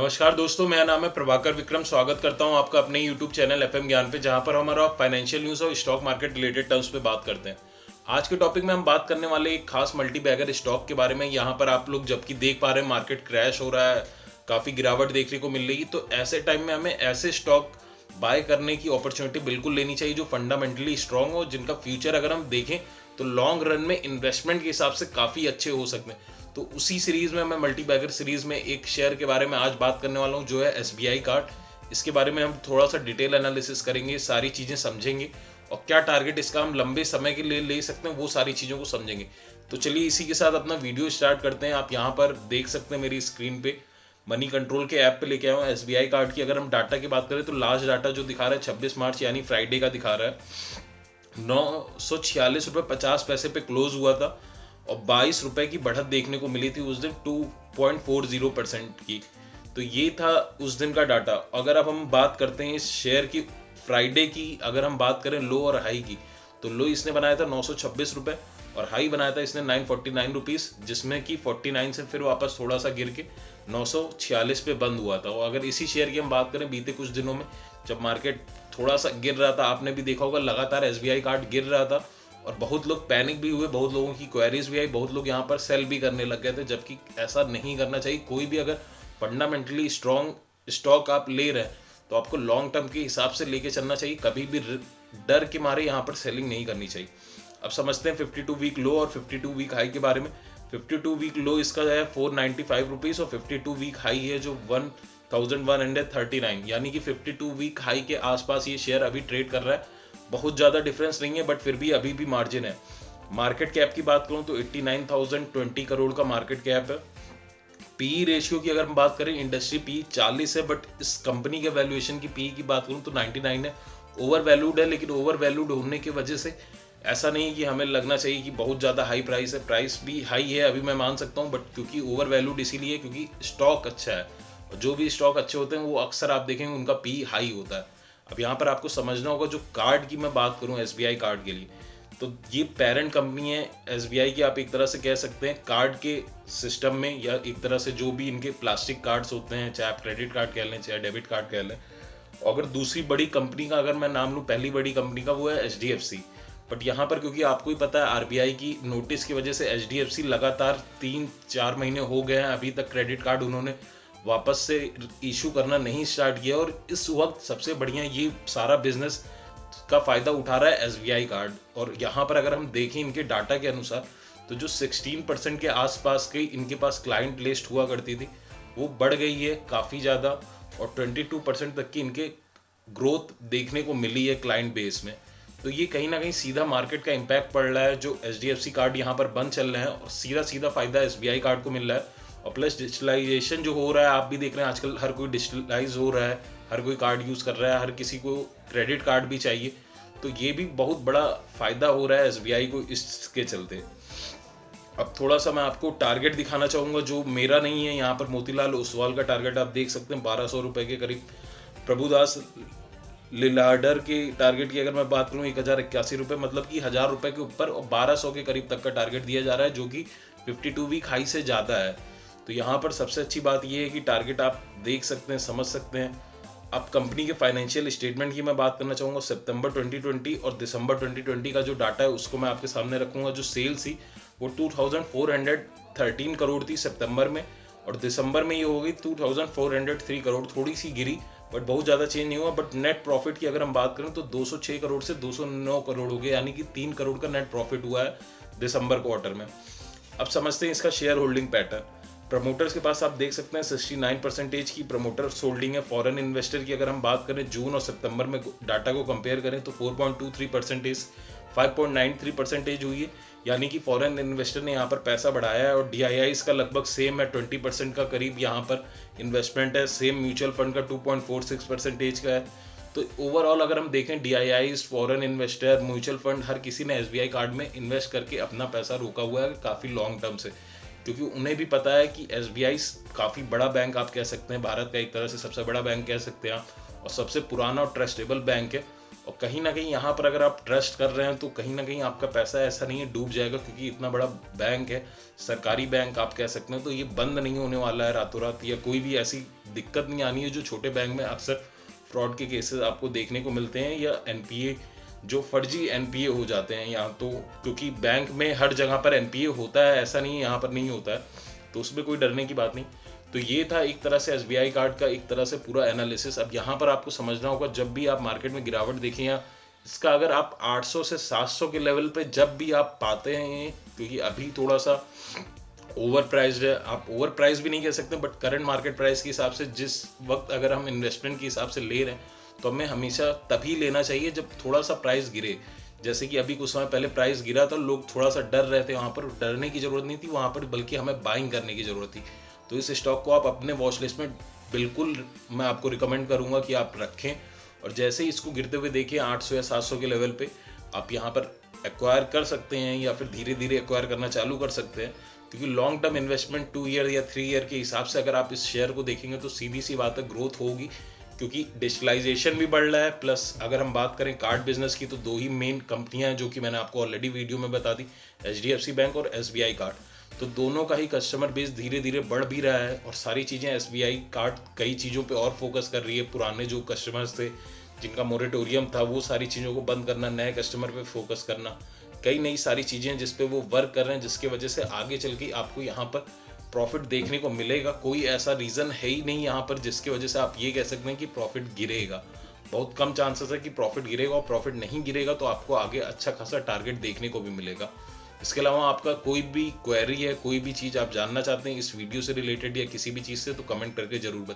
नमस्कार दोस्तों, मेरा नाम है प्रभाकर विक्रम। स्वागत करता हूं आपका अपने YouTube चैनल FM ज्ञान पे, जहां पर हमारा फाइनेंशियल न्यूज़ और स्टॉक मार्केट रिलेटेड टर्म्स पे बात करते हैं। आज के टॉपिक में हम बात करने वाले एक खास मल्टी बैगर स्टॉक के बारे में। यहां पर आप लोग जबकि देख पा रहे हैं मार्केट क्रैश हो रहा है, काफ़ी गिरावट देखने को मिल रही है, तो ऐसे टाइम में हमें ऐसे स्टॉक बाय करने की अपॉर्चुनिटी बिल्कुल लेनी चाहिए जो फंडामेंटली स्ट्रांग हो, जिनका फ्यूचर अगर हम देखें तो लॉन्ग रन में इन्वेस्टमेंट के हिसाब से काफ़ी अच्छे हो सकते हैं। तो उसी सीरीज में मैं मल्टी बैगर सीरीज में एक शेयर के बारे में आज बात करने वाला हूं, जो है SBI कार्ड। इसके बारे में हम थोड़ा सा डिटेल एनालिसिस करेंगे, सारी चीज़ें समझेंगे और क्या टारगेट इसका हम लंबे समय के लिए ले सकते हैं वो सारी चीज़ों को समझेंगे। तो चलिए इसी के साथ अपना वीडियो स्टार्ट करते हैं। आप यहाँ पर देख सकते हैं मेरी स्क्रीन पे मनी कंट्रोल के ऐप पे लेके आया हूँ SBI कार्ड की। अगर हम डाटा की बात करें तो लास्ट डाटा जो दिखा रहा है 26 मार्च यानी फ्राइडे का दिखा रहा है। 946 रुपये 50 पैसे पे क्लोज हुआ था और 22 रुपए की बढ़त देखने को मिली थी उस दिन 2.40% की। तो ये था उस दिन का डाटा। अगर अब हम बात करते हैं इस शेयर की फ्राइडे की, अगर हम बात करें लो और हाई की, तो लो इसने बनाया था 926 रुपये और हाई बनाया था इसने 949 रुपीज़, जिसमें कि 49 से फिर वापस थोड़ा सा गिर के 946 पे बंद हुआ था। और अगर इसी शेयर की हम बात करें बीते कुछ दिनों में, जब मार्केट थोड़ा सा गिर रहा था, आपने भी देखा होगा लगातार SBI कार्ड गिर रहा था और बहुत लोग पैनिक भी हुए, बहुत लोगों की क्वेरीज भी आई, बहुत लोग यहाँ पर सेल भी करने लग गए थे, जबकि ऐसा नहीं करना चाहिए। कोई भी अगर फंडामेंटली स्ट्रॉन्ग स्टॉक आप ले रहे हैं तो आपको लॉन्ग टर्म के हिसाब से लेके चलना चाहिए, कभी भी डर के मारे यहाँ पर सेलिंग नहीं करनी चाहिए। अब समझते हैं 52 वीक लो और 52 वीक हाई के बारे में। 52 वीक लो इसका है 495 रुपीज़ और 52 वीक हाई है जो 1139, यानी कि 52 वीक हाई के आसपास ये शेयर अभी ट्रेड कर रहा है। बहुत ज़्यादा डिफरेंस नहीं है, बट फिर भी अभी भी मार्जिन है। मार्केट कैप की बात करूं तो 89,020 करोड़ का मार्केट कैप है। पी रेशियो की अगर हम बात करें, इंडस्ट्री पी 40 है, बट इस कंपनी के वैल्यूएशन की पी की बात करूं तो 99 है। ओवर वैल्यूड है, लेकिन ओवर वैल्यूड होने की वजह से ऐसा नहीं कि हमें लगना चाहिए कि बहुत ज़्यादा हाई प्राइस है। प्राइस भी हाई है अभी, मैं मान सकता हूँ, बट क्योंकि ओवर वैल्यूड इसीलिए क्योंकि स्टॉक अच्छा है। और जो भी स्टॉक अच्छे होते हैं वो अक्सर आप देखेंगे उनका पी हाई होता है। अब यहाँ पर आपको समझना होगा, जो कार्ड की मैं बात करूँ SBI कार्ड के लिए, तो ये पेरेंट कंपनी है SBI की, आप एक तरह से कह सकते हैं कार्ड के सिस्टम में, या एक तरह से जो भी इनके प्लास्टिक कार्ड्स होते हैं, चाहे आप क्रेडिट कार्ड कह लें चाहे डेबिट कार्ड कह लें। अगर दूसरी बड़ी कंपनी का अगर मैं नाम लूँ, पहली बड़ी कंपनी का, वो है HDFC। बट यहाँ पर क्योंकि आपको ही पता है RBI की नोटिस की वजह से HDFC लगातार 3-4 महीने हो गए हैं, अभी तक क्रेडिट कार्ड उन्होंने वापस से इशू करना नहीं स्टार्ट किया। और इस वक्त सबसे बढ़िया ये सारा बिजनेस का फायदा उठा रहा है SBI कार्ड। और यहाँ पर अगर हम देखें इनके डाटा के अनुसार, तो जो 16% के आसपास के इनके पास क्लाइंट लिस्ट हुआ करती थी, वो बढ़ गई है काफ़ी ज़्यादा और 22% तक की इनके ग्रोथ देखने को मिली है क्लाइंट बेस में। तो ये कहीं ना कहीं सीधा मार्केट का इम्पैक्ट पड़ रहा है, जो HDFC कार्ड यहाँ पर बंद चल रहे हैं, और सीधा सीधा फायदा SBI कार्ड को मिल रहा है। और प्लस डिजिटलाइजेशन जो हो रहा है, आप भी देख रहे हैं आजकल हर कोई डिजिटलाइज हो रहा है, हर कोई कार्ड यूज़ कर रहा है, हर किसी को क्रेडिट कार्ड भी चाहिए। तो ये भी बहुत बड़ा फायदा हो रहा है SBI को इसके चलते। अब थोड़ा सा मैं आपको टारगेट दिखाना चाहूँगा, जो मेरा नहीं है। यहाँ पर मोतीलाल ओसवाल का टारगेट आप देख सकते हैं 1200 रुपये के करीब। प्रभुदास लिलाडर के टारगेट की अगर मैं बात करूँ 1081 रुपये, मतलब कि 1000 रुपये के ऊपर, और 1200 के करीब तक का टारगेट दिया जा रहा है, जो कि 52 वीक हाई से ज़्यादा है। तो यहाँ पर सबसे अच्छी बात यह है कि टारगेट आप देख सकते हैं, समझ सकते हैं। अब कंपनी के फाइनेंशियल स्टेटमेंट की मैं बात करना चाहूँगा। सितंबर 2020 और दिसंबर 2020 का जो डाटा है उसको मैं आपके सामने रखूँगा। जो सेल्स थी वो 2413 करोड़ थी सितंबर में, और दिसंबर में ये हो गई 2403 करोड़, थोड़ी सी गिरी, बट बहुत ज़्यादा चेंज नहीं हुआ। बट नेट प्रॉफिट की अगर हम बात करें तो 206 करोड़ से 209 करोड़ हो गए, यानी कि 3 करोड़ का नेट प्रॉफिट हुआ है दिसंबर क्वार्टर में। अब समझते हैं इसका शेयर होल्डिंग पैटर्न। प्रमोटर्स के पास आप देख सकते हैं 69% की प्रमोटर्स होल्डिंग है। फॉरेन इन्वेस्टर की अगर हम बात करें जून और सितंबर में डाटा को कंपेयर करें तो 4.23%, 5.93% हुई है, यानी कि फॉरेन इन्वेस्टर ने यहाँ पर पैसा बढ़ाया है। और DIIs का लगभग सेम है, 20% का करीब यहाँ पर इन्वेस्टमेंट है। सेम म्यूचुअल फंड का 2.46% का है। तो ओवरऑल अगर हम देखें DIIs, foreign investor, mutual fund, हर किसी ने SBI कार्ड में इन्वेस्ट करके अपना पैसा रोका हुआ है काफ़ी लॉन्ग टर्म से, क्योंकि उन्हें भी पता है कि SBI काफ़ी बड़ा बैंक आप कह सकते हैं, भारत का एक तरह से सबसे बड़ा बैंक कह सकते हैं आप, और सबसे पुराना और ट्रस्टेबल बैंक है। और कहीं ना कहीं यहाँ पर अगर आप ट्रस्ट कर रहे हैं तो कहीं ना कहीं आपका पैसा ऐसा नहीं है डूब जाएगा, क्योंकि इतना बड़ा बैंक है, सरकारी बैंक आप कह सकते हैं, तो ये बंद नहीं होने वाला है रातों रात, या कोई भी ऐसी दिक्कत नहीं आनी है जो छोटे बैंक में अक्सर फ्रॉड के केसेस आपको देखने को मिलते हैं, या एनपीए जो फर्जी एनपीए हो जाते हैं यहाँ तो, क्योंकि बैंक में हर जगह पर एनपीए होता है, ऐसा नहीं है यहाँ पर नहीं होता है, तो उसमें कोई डरने की बात नहीं। तो ये था एक तरह से एसबीआई कार्ड का एक तरह से पूरा एनालिसिस। अब यहाँ पर आपको समझना होगा, जब भी आप मार्केट में गिरावट देखें या इसका अगर आप 800 से 700 के लेवल पे जब भी आप पाते हैं, क्योंकि अभी थोड़ा सा ओवर प्राइस्ड है, आप ओवर प्राइस भी नहीं कह सकते, बट करंट मार्केट प्राइस के हिसाब से जिस वक्त अगर हम इन्वेस्टमेंट के हिसाब से ले रहे हैं तो हमें हमेशा तभी लेना चाहिए जब थोड़ा सा प्राइस गिरे। जैसे कि अभी कुछ समय पहले प्राइस गिरा था, लोग थोड़ा सा डर रहे थे, वहाँ पर डरने की जरूरत नहीं थी वहाँ पर, बल्कि हमें बाइंग करने की जरूरत थी। तो इस स्टॉक को आप अपने वॉच लिस्ट में बिल्कुल मैं आपको रिकमेंड करूंगा कि आप रखें, और जैसे ही इसको गिरते हुए देखिए 800 या 700 के लेवल पे आप यहाँ पर एक्वायर कर सकते हैं, या फिर धीरे धीरे एक्वायर करना चालू कर सकते हैं, क्योंकि लॉन्ग टर्म इन्वेस्टमेंट 2 ईयर या 3 ईयर के हिसाब से अगर आप इस शेयर को देखेंगे तो सीधी सी बात है ग्रोथ होगी, क्योंकि डिजिटलाइजेशन भी बढ़ रहा है। प्लस अगर हम बात करें कार्ड बिजनेस की तो 2 ही मेन कंपनियां हैं जो कि मैंने आपको ऑलरेडी वीडियो में बता दी, एचडीएफसी बैंक और एसबीआई कार्ड। तो दोनों का ही कस्टमर बेस धीरे धीरे बढ़ भी रहा है, और सारी चीज़ें एसबीआई कार्ड कई चीज़ों पे और फोकस कर रही है। पुराने जो कस्टमर्स थे जिनका मोरेटोरियम था वो सारी चीज़ों को बंद करना, नए कस्टमर पे फोकस करना, कई नई सारी चीज़ें जिस पे वो वर्क कर रहे हैं, जिसकी वजह से आगे चल के आपको यहाँ पर प्रॉफिट देखने को मिलेगा। कोई ऐसा रीज़न है ही नहीं यहाँ पर जिसकी वजह से आप ये कह सकते हैं कि प्रॉफिट गिरेगा। बहुत कम चांसेस है कि प्रॉफिट गिरेगा, और प्रॉफिट नहीं गिरेगा तो आपको आगे अच्छा खासा टारगेट देखने को भी मिलेगा। इसके अलावा आपका कोई भी क्वेरी है, कोई भी चीज़ आप जानना चाहते हैं इस वीडियो से रिलेटेड या किसी भी चीज़ से, तो कमेंट करके जरूर बताएं।